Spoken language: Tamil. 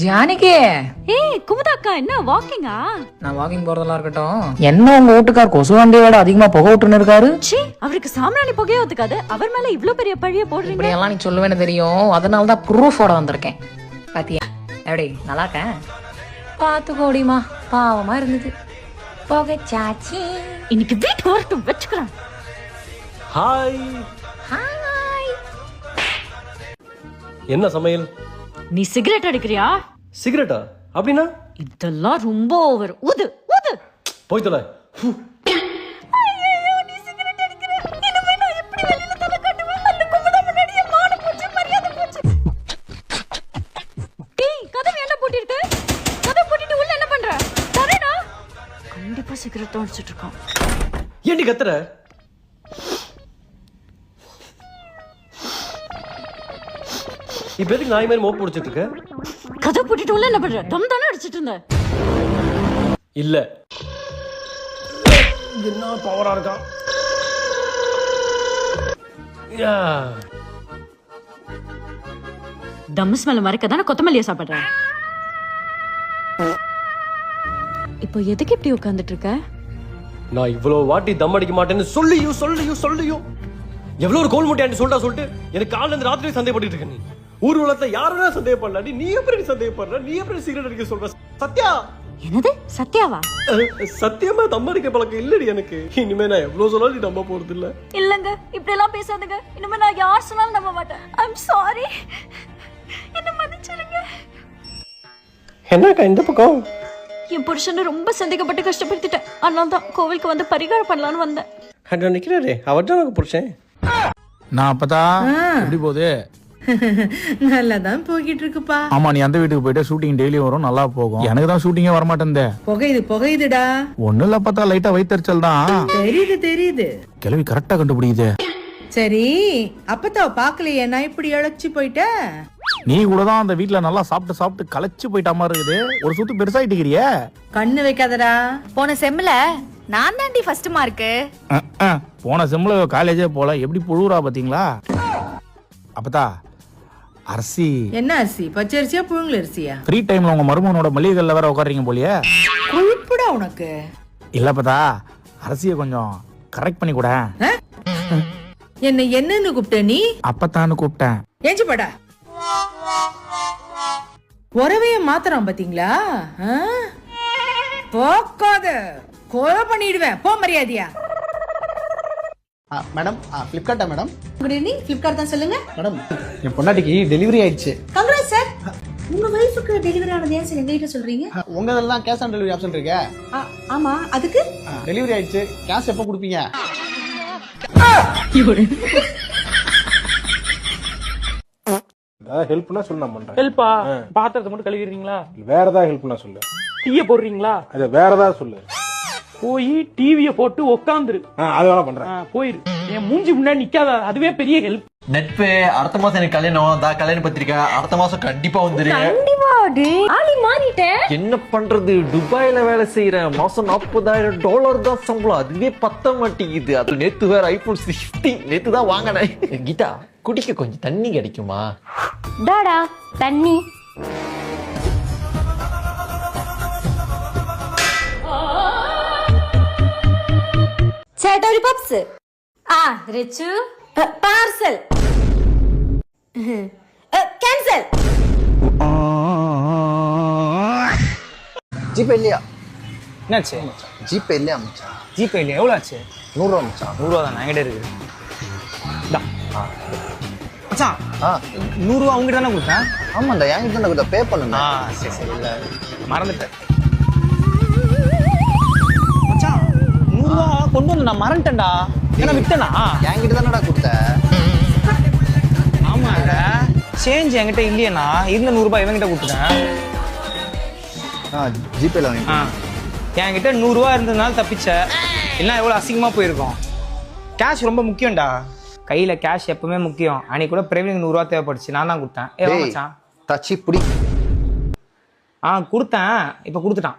ஜானகி, ஏய் குமுதா அக்கா, என்ன வாக்கிங்கா? நான் வாக்கிங் போறதெல்லாம் இருக்கட்டும். என்ன உங்க வீட்டுக்கார் கொசு வண்டியோட அதிகமா புகை விட்டுன்னு இருக்காரு? ச்சீ, அவருக்கு சாம்பிராணி புகையே ஒத்துக்காது. அவர் மேல இவ்ளோ பெரிய பழிய போடுறீங்க. இப்படி எல்லாம் நீ சொல்லுவேன்னு தெரியும். அதனால தான் ப்ரூஃபோட வந்திருக்கேன். பாத்தியா எப்படி நல்லா இருக்கேன்? பாத்து கோடிமா, பாவமா இருந்தது. புகை சாச்சி இன்னைக்கு வீட்டுக்கு வரட்டும், வச்சுக்கிறேன். ஹாய். ஹாய். என்ன சமையல்? நீ சிகரெட் அடிக்கிறியா? சிகரெட்டா? அப்படின்னா இதெல்லாம் ரொம்ப ஓவர். ஊது ஊது. போய் தொலை. ஐயோ, நீ சிகரெட் அடிக்கிற. இனிமே நான் எப்படி வெளியில தலை காட்டுவேன்? அந்த குமுதா முன்னாடியே மானம் போச்சு, மரியாதை போச்சு. டேய், கதவு என்ன பூட்டிருக்கு? கதவு பூட்டிட்டு உள்ள என்ன பண்ற? தரேனா? கண்டிப்பா சிகரெட் தான் அடிச்சிட்டு இருக்கான். ஏண்டி கத்துற? இப்ப எதுக்கு நாய் மாதிரி மோப்பு பிடிச்சிட்டு இருக்க? கதவு பூட்டிட்டு உள்ள என்ன பண்ற? தம் தானே அடிச்சிட்டு இருந்த. இல்ல. என்ன பவரா இருக்கா? யா. தம் ஸ்மெல் மறைக்க தானே கொத்தமல்லியை சாப்பிடுற. இப்போ எதுக்கு இப்படி உட்கார்ந்துட்டு இருக்க? நான் இவ்வளவு வாட்டி தம் அடிக்க மாட்டேன்னு சொல்லியும் எவ்வளவு ஒரு கோல் முட்டையாண்டி சொல்லிட்டு எனக்கு காலைல இருந்து ராத்திரி சந்தேகப்பட்டு இருக்க. நீ ஊர்வலத்துல யாருன்னா சந்தேகப்படல. நீ எப்படி சந்தேகப்படுற? நீ எப்படி சிகரெட் அடிக்க சொல்ற? சத்யா. என்னது சத்யாவா? சத்தியமா தம் அடிக்க பழக்கம் இல்லடி எனக்கு. இனிமே நான் எவ்வளவு சொன்னாலும் நீ நம்ப போறது இல்ல. இல்லங்க, இப்படி எல்லாம் பேசாதீங்க. இனிமே நான் யார் சொன்னாலும் நம்ப மாட்டேன். I'm sorry. என்ன மன்னிச்சிடுங்க. என்னக்கா இந்த பக்கம்? என் புருஷனை ரொம்ப சந்தேகப்பட்டு கஷ்டப்படுத்திட்டேன். அதனால தான் கோவிலுக்கு வந்து பரிகாரம் பண்ணலான்னு வந்தேன். அங்க நிக்கிறாரு, அவர்தான் எனக்கு புருஷன். நான் அப்பதான் எப்படி போகுது? நல்லாதான் போய்கிட்டு இருக்குப்பா. ஆமா, நீ அந்த வீட்டுக்கு போயிட்டு ஷூட்டிங் டெய்லி வரும், நல்லா போகும். எனக்கு தான் ஷூட்டிங்கே வரமாட்டேன். புகையுதுடா. ஒண்ணு இல்ல, பார்த்தா லைட்டா வயிற்றுச்சல் தான். தெரியுது. கிளவி கரெக்டா கண்டுபிடிக்குது. சரி, அப்பத்தாவ பாக்கலையே, நான் இப்படி இழைச்சி போயிட்டேன். நீ கூட தான் அந்த வீட்டுல நல்லா சாப்பிட்டு களைச்சு போயிட்ட மாதிரி இருக்குது. ஒரு சுத்து பெருசாயிட்டுக்கிறிய. கண்ணு வைக்காதடா. போன செம்ல நான் தாண்டி ஃபர்ஸ்ட் மார்க்கு. போன செம்ல காலேஜே போல எப்படி புழுவுறா பாத்தீங்களா? அப்பதா அரிசி என்ன அரிசி? பச்சை அரிசியா புழுங்கல் அரிசியா? ஃப்ரீ டைம்ல உங்க மருமகனோட மளிகைகள்ல வேற உட்கார்றீங்க போலியே. கொழுப்புடா உனக்கு. இல்லப்பதா, அரிசியை கொஞ்சம் கரெக்ட் பண்ணி கூட. என்னன்னு கூப்பிட்ட நீ? அப்பத்தான்னு கூப்பிட்டேன். ஏஞ்சி படா. உறவைய மாத்திரம் பாத்தீங்களா? போக்காத, கொலை பண்ணிடுவேன். போ மரியாதையா. மேடம், ஃப்ளிப்கார்ட்டா மேடம்? Good evening. ஃப்ளிப்கார்ட் தான், சொல்லுங்க. மேடம், என் பொண்டாட்டிக்கு டெலிவரி ஆயிடுச்சு. Congrats sir. உங்க வைஃபுக்கு டெலிவரி ஆனது ஏன் சார் எங்ககிட்ட சொல்றீங்க? உங்க இதெல்லாம் கேஷ் ஆன் டெலிவரி ஆப்ஷன் இருக்கே. ஆமா, அதுக்கு டெலிவரி ஆயிடுச்சு, கேஷ் எப்போ கொடுப்பீங்க? ஹெல்ப்னா சொல்லு, நான் பண்றேன். ஹெல்ப்பா? பாத்திரத்தை மட்டும் கழுவிடுறீங்களா? வேற ஏதாவது ஹெல்ப்னா சொல்லு. டீய போடுறீங்களா? அது வேற ஏதாவது சொல்லு. போய் டிவிய போட்டு உக்காந்துரு. அது வேணா பண்றேன். போயிரு. என் மூஞ்சி முன்னாடி நிக்காத, அதுவே பெரிய ஹெல்ப். நட்பு, அடுத்த மாசம் எனக்கு கல்யாணம் தான். கல்யாண பத்திரிக்கை அடுத்த மாசம் கண்டிப்பா வந்துரு. என்ன பண்றது, துபாயில வேலை செய்யறேன். மாசம் $40,000 தான் சம்பளம். அதுவே பத்த மாட்டேங்குது. அது நேத்து வேற iPhone 16 நேத்து தான் வாங்கினேன். கீதா, குடிக்க கொஞ்சம் தண்ணி கிடைக்குமா? டாடா தண்ணி. சேட்டோரி பப்ஸ். ரிச்சு பார்சல். கேன்சல். ஜிபே இல்லையா? என்னாச்சு? ஜிபே இல்லையா மச்சான்? ஜிபே இல்லையா? எவ்வளவு ஆச்சு? 100 ரூபா மச்சான். 100 ரூபா தான் என்கிட்ட இருக்கு. மச்சான், 100 ரூபா உங்ககிட்ட தானே கொடுத்தேன்? ஆமாண்டா, என்கிட்ட தானே கொடுத்தா. பே பண்ணுங்க. சரி இல்ல, மறந்துட்டேன். மச்சான், 100 ரூபா கொண்டு வந்து நான் மறந்துட்டேன்டா. என்ன விட்டனா? என்கிட்ட தானடா கொடுத்த. ஆமாடா, சேஞ்ச் என்கிட்ட இல்லையேண்ணா. இருந்த 100 ரூபாய் இவங்கிட்ட கொடுத்துட்டேன். ஜிபேல வாங்கி. என்கிட்ட 100 ரூபா இருந்ததுனால தப்பிச்ச. இல்லைன்னா எவ்வளவு அசிங்கமா போயிருக்கும். கேஷ் ரொம்ப முக்கியம்டா. கையில கேஷ் எப்பவுமே முக்கியம். அன்னைக்கு கூட பிரவீனுக்கு 100 ரூபா தேவைப்படுச்சு, நான் தான் கொடுத்தேன். தச்சி புடி. கொடுத்தேன், இப்ப கொடுத்துட்டான்.